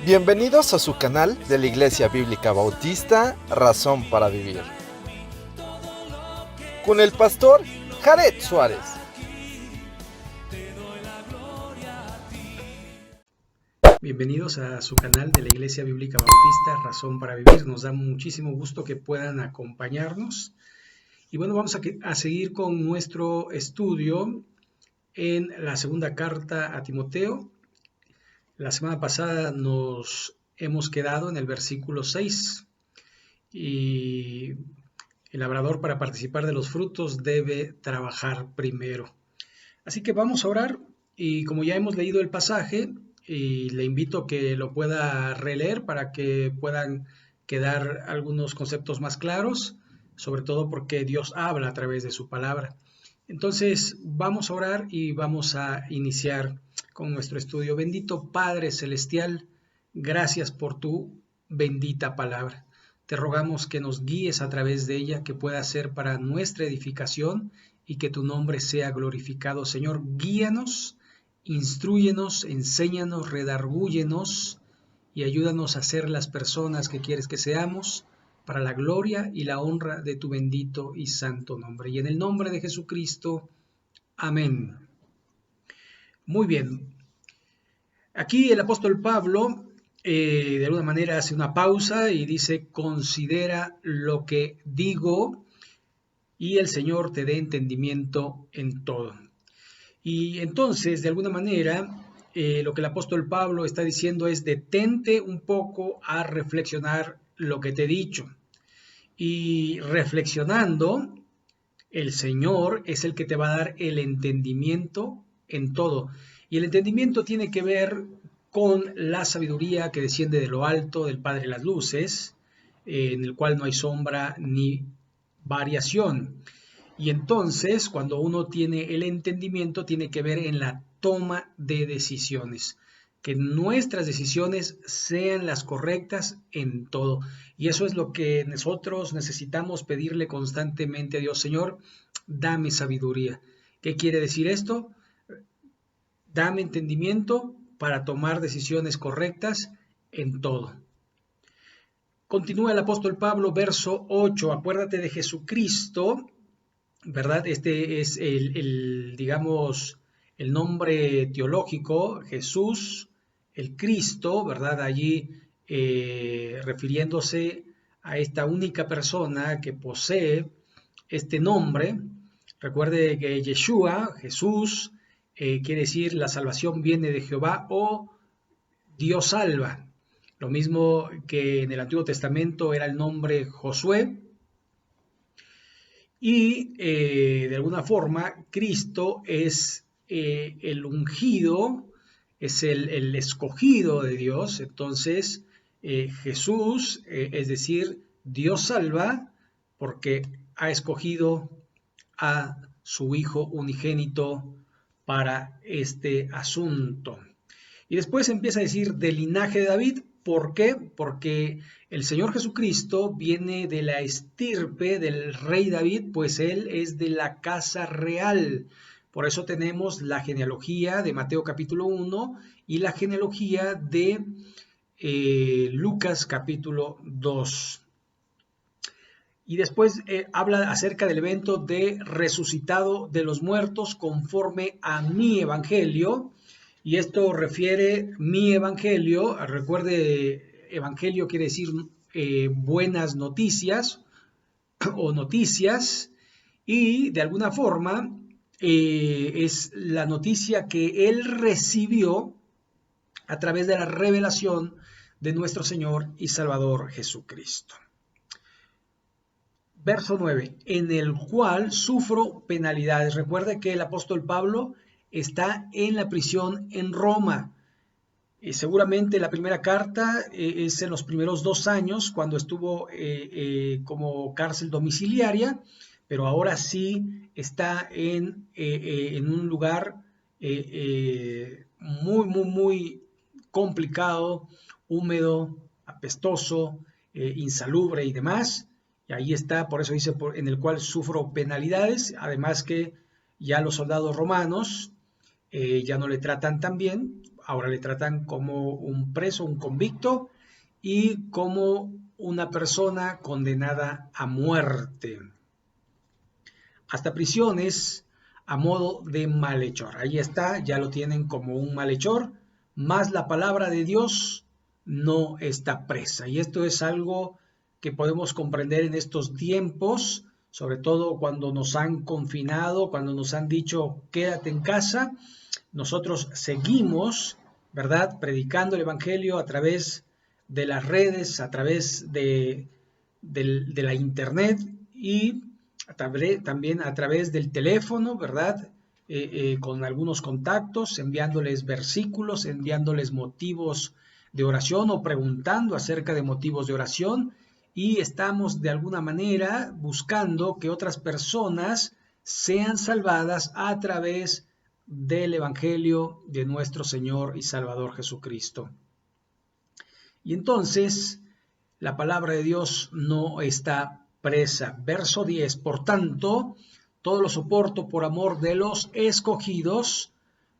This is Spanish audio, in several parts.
Bienvenidos a su canal de la Iglesia Bíblica Bautista, Razón para Vivir, con el pastor Jared Suárez. Bienvenidos a su canal de la Iglesia Bíblica Bautista, Razón para Vivir. Nos da muchísimo gusto que puedan acompañarnos. Y bueno, vamos a seguir con nuestro estudio en la segunda carta a Timoteo. La semana pasada nos hemos quedado en el versículo 6 y el labrador, para participar de los frutos, debe trabajar primero. Así que vamos a orar, y como ya hemos leído el pasaje, y le invito a que lo pueda releer para que puedan quedar algunos conceptos más claros, sobre todo porque Dios habla a través de su palabra. Entonces vamos a orar y vamos a iniciar con nuestro estudio. Bendito Padre Celestial, gracias por tu bendita palabra. Te rogamos que nos guíes a través de ella, que pueda ser para nuestra edificación y que tu nombre sea glorificado. Señor, guíanos, instrúyenos, enséñanos, redargúyenos y ayúdanos a ser las personas que quieres que seamos, para la gloria y la honra de tu bendito y santo nombre. Y en el nombre de Jesucristo, amén. Muy bien. Aquí el apóstol Pablo de alguna manera hace una pausa y dice: considera lo que digo y el Señor te dé entendimiento en todo. Y entonces, de alguna manera, lo que el apóstol Pablo está diciendo es: detente un poco a reflexionar lo que te he dicho. Y reflexionando, el Señor es el que te va a dar el entendimiento en todo. Y el entendimiento tiene que ver con la sabiduría que desciende de lo alto, del Padre de las luces, en el cual no hay sombra ni variación. Y entonces, cuando uno tiene el entendimiento, tiene que ver en la toma de decisiones. Que nuestras decisiones sean las correctas en todo. Y eso es lo que nosotros necesitamos pedirle constantemente a Dios. Señor, dame sabiduría. ¿Qué quiere decir esto? Dame entendimiento para tomar decisiones correctas en todo. Continúa el apóstol Pablo, verso 8. Acuérdate de Jesucristo, ¿verdad? Este es digamos, el nombre teológico, Jesús, el Cristo, ¿verdad? Allí refiriéndose a esta única persona que posee este nombre. Recuerde que Yeshua, Jesús, quiere decir la salvación viene de Jehová o Dios salva. Lo mismo que en el Antiguo Testamento era el nombre Josué. Y de alguna forma Cristo es el ungido, es el escogido de Dios. Entonces Jesús, es decir, Dios salva porque ha escogido a su Hijo unigénito para este asunto. Y después empieza a decir del linaje de David. ¿Por qué? Porque el Señor Jesucristo viene de la estirpe del rey David, pues él es de la casa real. Por eso tenemos la genealogía de Mateo capítulo 1 y la genealogía de Lucas capítulo 2. Y después habla acerca del evento de resucitado de los muertos conforme a mi evangelio. Y esto refiere mi evangelio. Recuerde, evangelio quiere decir buenas noticias o noticias. Y de alguna forma es la noticia que él recibió a través de la revelación de nuestro Señor y Salvador Jesucristo. Verso 9, en el cual sufro penalidades. Recuerde que el apóstol Pablo está en la prisión en Roma. Seguramente la primera carta es en los primeros 2 años, cuando estuvo como cárcel domiciliaria, pero ahora sí está en un lugar muy complicado, húmedo, apestoso, insalubre y demás. Y ahí está, por eso dice, en el cual sufro penalidades, además que ya los soldados romanos ya no le tratan tan bien, ahora le tratan como un preso, un convicto y como una persona condenada a muerte. Hasta prisiones a modo de malhechor. Ahí está, ya lo tienen como un malhechor, más la palabra de Dios no está presa. Y esto es algo que podemos comprender en estos tiempos, sobre todo cuando nos han confinado, cuando nos han dicho quédate en casa. Nosotros seguimos, ¿verdad?, predicando el Evangelio a través de las redes, a través de la internet y también a través del teléfono, ¿verdad? Con algunos contactos, enviándoles versículos, enviándoles motivos de oración o preguntando acerca de motivos de oración, y estamos de alguna manera buscando que otras personas sean salvadas a través del Evangelio de nuestro Señor y Salvador Jesucristo. Y entonces la palabra de Dios no está presa. Verso 10, por tanto, todo lo soporto por amor de los escogidos,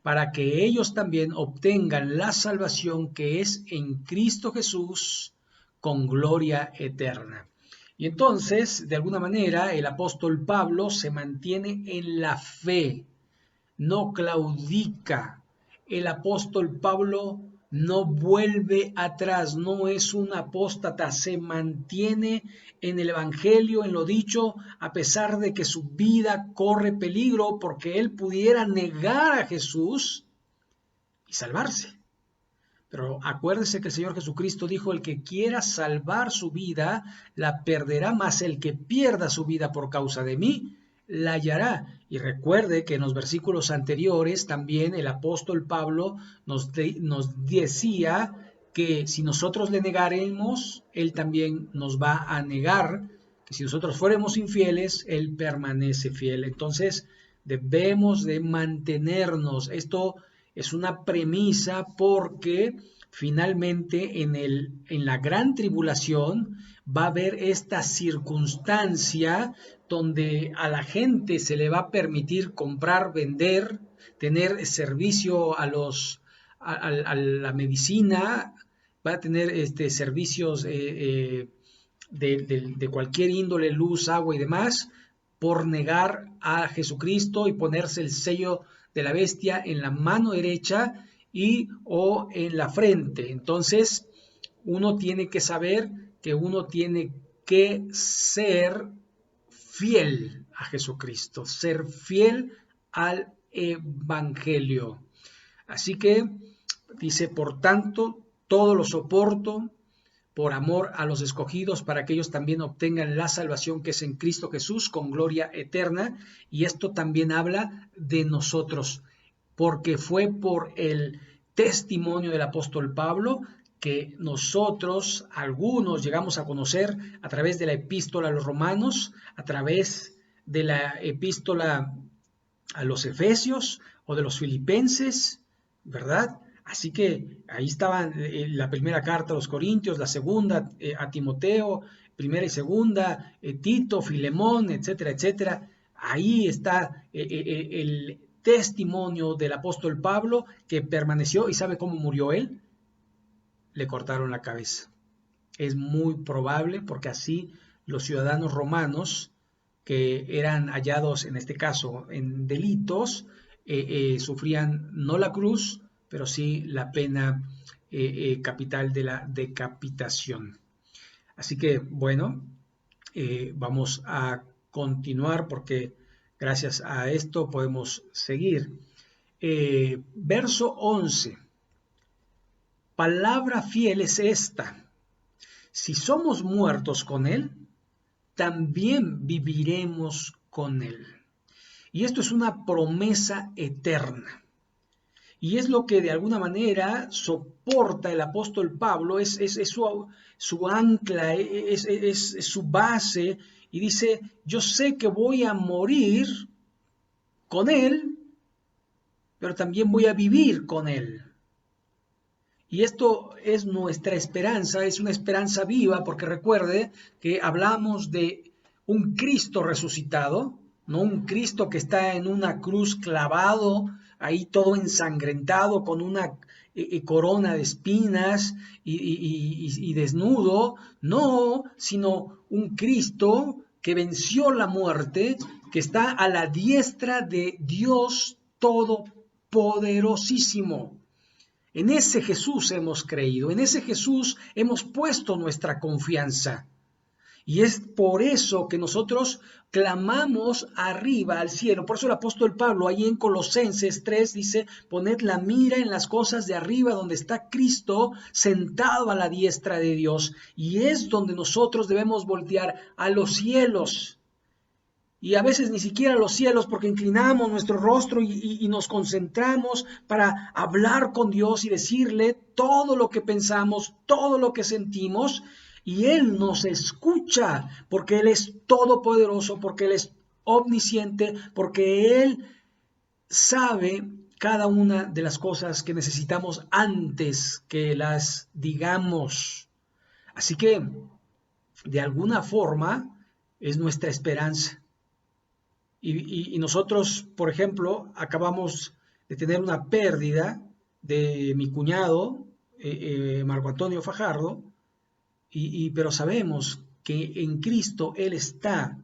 para que ellos también obtengan la salvación que es en Cristo Jesús, con gloria eterna. Y entonces, de alguna manera, el apóstol Pablo se mantiene en la fe, no claudica. El apóstol Pablo no vuelve atrás, no es un apóstata, se mantiene en el Evangelio, en lo dicho, a pesar de que su vida corre peligro, porque él pudiera negar a Jesús y salvarse. Pero acuérdese que el Señor Jesucristo dijo, el que quiera salvar su vida, la perderá, mas el que pierda su vida por causa de mí, la hallará. Y recuerde que en los versículos anteriores también el apóstol Pablo nos decía que si nosotros le negaremos, él también nos va a negar, que si nosotros fuéramos infieles, él permanece fiel. Entonces debemos de mantenernos. Esto es una premisa porque finalmente en la gran tribulación va a haber esta circunstancia donde a la gente se le va a permitir comprar, vender, tener servicio a la medicina, va a tener servicios de cualquier índole, luz, agua y demás, por negar a Jesucristo y ponerse el sello de la bestia en la mano derecha o en la frente. Entonces, uno tiene que saber que uno tiene que ser fiel a Jesucristo, ser fiel al Evangelio. Así que dice, por tanto, todo lo soporto por amor a los escogidos, para que ellos también obtengan la salvación que es en Cristo Jesús, con gloria eterna. Y esto también habla de nosotros, porque fue por el testimonio del apóstol Pablo que nosotros, algunos, llegamos a conocer a través de la epístola a los romanos, a través de la epístola a los efesios o de los filipenses, ¿verdad? Así que ahí estaban la primera carta a los Corintios, la segunda a Timoteo, primera y segunda, Tito, Filemón, etcétera, etcétera. Ahí está el testimonio del apóstol Pablo, que permaneció. ¿Y sabe cómo murió él? Le cortaron la cabeza. Es muy probable, porque así los ciudadanos romanos que eran hallados, en este caso, en delitos, sufrían no la cruz, pero sí la pena capital de la decapitación. Así que, bueno, vamos a continuar porque gracias a esto podemos seguir. Verso 11. Palabra fiel es esta: si somos muertos con Él, también viviremos con Él. Y esto es una promesa eterna. Y es lo que de alguna manera soporta el apóstol Pablo, es su ancla, es su base, y dice, yo sé que voy a morir con Él, pero también voy a vivir con Él. Y esto es nuestra esperanza, es una esperanza viva, porque recuerde que hablamos de un Cristo resucitado, no un Cristo que está en una cruz clavado ahí todo ensangrentado con una corona de espinas y desnudo, no, sino un Cristo que venció la muerte, que está a la diestra de Dios Todopoderosísimo. En ese Jesús hemos creído, en ese Jesús hemos puesto nuestra confianza. Y es por eso que nosotros clamamos arriba al cielo. Por eso el apóstol Pablo ahí en Colosenses 3 dice, poned la mira en las cosas de arriba donde está Cristo sentado a la diestra de Dios. Y es donde nosotros debemos voltear a los cielos. Y a veces ni siquiera a los cielos porque inclinamos nuestro rostro y nos concentramos para hablar con Dios y decirle todo lo que pensamos, todo lo que sentimos. Y Él nos escucha porque Él es todopoderoso, porque Él es omnisciente, porque Él sabe cada una de las cosas que necesitamos antes que las digamos. Así que, de alguna forma, es nuestra esperanza. Y nosotros, por ejemplo, acabamos de tener una pérdida de mi cuñado, Marco Antonio Fajardo, pero sabemos que en Cristo Él está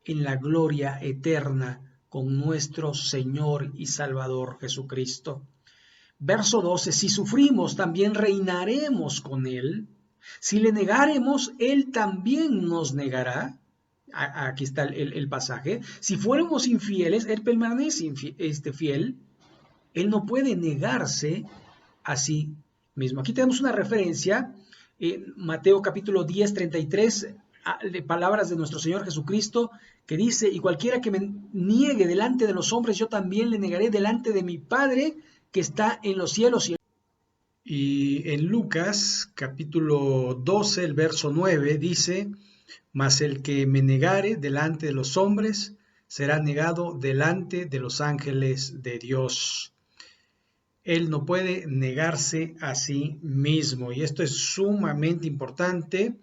en la gloria eterna con nuestro Señor y Salvador Jesucristo. Verso 12, si sufrimos, también reinaremos con Él. Si le negaremos, Él también nos negará. Aquí está el pasaje. Si fuéramos infieles, Él permanece fiel. Él no puede negarse a sí mismo. Aquí tenemos una referencia, Mateo capítulo 10, 33, de palabras de nuestro Señor Jesucristo, que dice, y cualquiera que me niegue delante de los hombres, yo también le negaré delante de mi Padre que está en los cielos. Y en Lucas capítulo 12, el verso 9, dice, mas el que me negare delante de los hombres, será negado delante de los ángeles de Dios. Él no puede negarse a sí mismo. Y esto es sumamente importante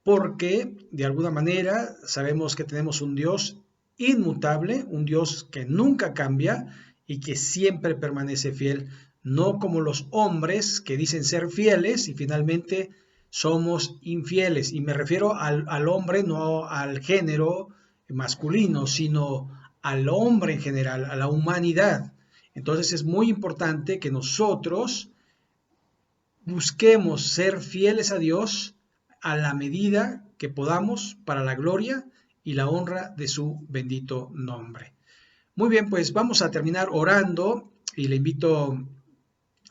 porque, de alguna manera, sabemos que tenemos un Dios inmutable, un Dios que nunca cambia y que siempre permanece fiel, no como los hombres que dicen ser fieles y finalmente somos infieles. Y me refiero al hombre, no al género masculino, sino al hombre en general, a la humanidad. Entonces es muy importante que nosotros busquemos ser fieles a Dios a la medida que podamos para la gloria y la honra de su bendito nombre. Muy bien, pues vamos a terminar orando y le invito,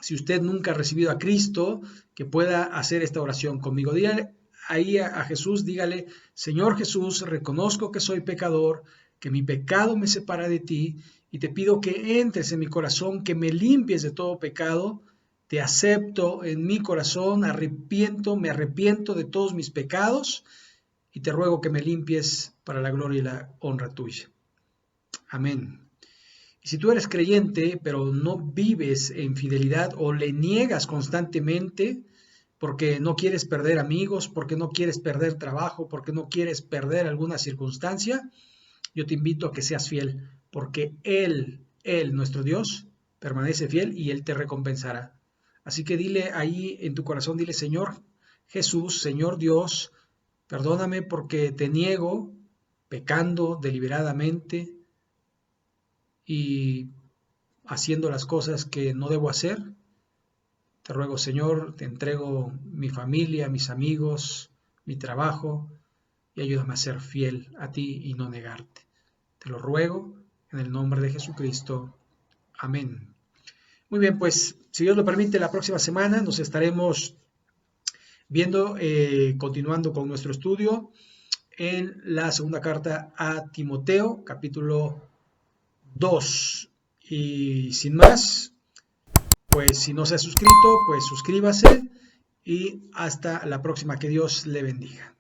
si usted nunca ha recibido a Cristo, que pueda hacer esta oración conmigo. Dígale ahí a Jesús, dígale, Señor Jesús, reconozco que soy pecador, que mi pecado me separa de ti y te pido que entres en mi corazón, que me limpies de todo pecado. Te acepto en mi corazón, me arrepiento de todos mis pecados y te ruego que me limpies para la gloria y la honra tuya. Amén. Y si tú eres creyente, pero no vives en fidelidad o le niegas constantemente porque no quieres perder amigos, porque no quieres perder trabajo, porque no quieres perder alguna circunstancia, yo te invito a que seas fiel, porque Él, nuestro Dios, permanece fiel y Él te recompensará. Así que dile ahí en tu corazón, dile, Señor Jesús, Señor Dios, perdóname porque te niego, pecando deliberadamente y haciendo las cosas que no debo hacer. Te ruego, Señor, te entrego mi familia, mis amigos, mi trabajo, y ayúdame a ser fiel a ti y no negarte. Te lo ruego en el nombre de Jesucristo. Amén. Muy bien, pues si Dios lo permite, la próxima semana nos estaremos viendo, continuando con nuestro estudio en la segunda carta a Timoteo, capítulo 2. Y sin más, pues si no se ha suscrito, pues suscríbase y hasta la próxima. Que Dios le bendiga.